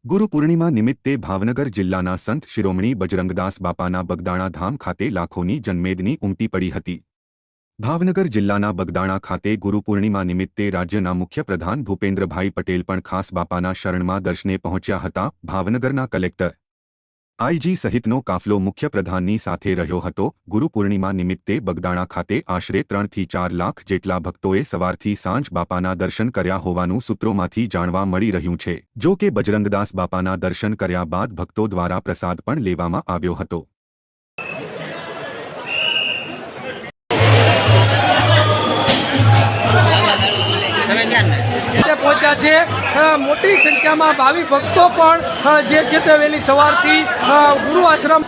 ગુરુ પૂર્ણિમા નિમિત્તે ભાવનગર જિલ્લાના સંત શિરોમણી બજરંગદાસ બાપાના બગદાણા ધામ ખાતે લાખોની જનમેદની ઉમટી પડી હતી। ભાવનગર જિલ્લાના બગદાણા ખાતે ગુરુ પૂર્ણિમા નિમિત્તે રાજ્યના મુખ્યપ્રધાન ભૂપેન્દ્રભાઈ પટેલ પણ ખાસ બાપાના શરણમાં દર્શને પહોંચ્યા હતા। ભાવનગરના કલેક્ટર આઈજી સહિતનો કાફલો મુખ્યપ્રધાનની સાથે રહ્યો હતો। ગુરુ પૂર્ણિમા નિમિત્તે બગદાણા ખાતે આશરે 3 થી 4 લાખ જેટલા ભક્તોએ સવારથી સાંજ બાપાના દર્શન કર્યા હોવાનું સૂત્રોમાંથી જાણવા મળી રહ્યું છે। જો કે બજરંગદાસ બાપાના દર્શન કર્યા બાદ ભક્તો દ્વારા પ્રસાદ પણ લેવામાં આવ્યો હતો। પહોંચ્યા છે મોટી સંખ્યામાં ભાવિ ભક્તો પણ જે છે તે વહેલી સવારથી ગુરુ આશ્રમ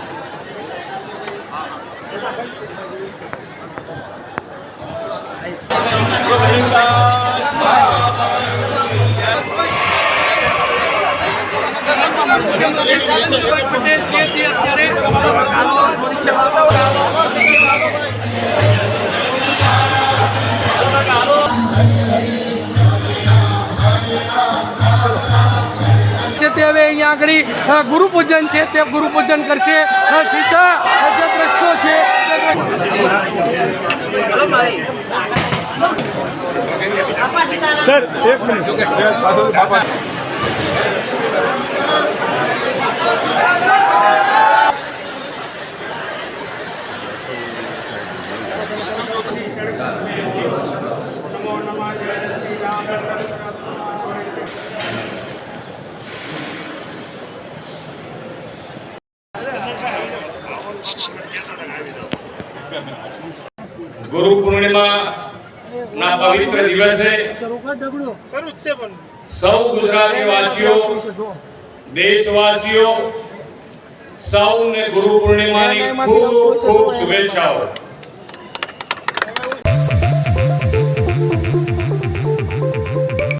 પટેલ છે તે હવે અહીંયા આગળ ગુરુ પૂજન છે તે ગુરુ પૂજન કરશે। સીધા જે દ્રશ્યો છે સર એક મિનિટ गुरु पूर्णिमा ना पवित्र दिवसे सौ गुजराती वासियों देशवासियों सौ ने गुरु पूर्णिमा की खूब खूब शुभेच्छाओं।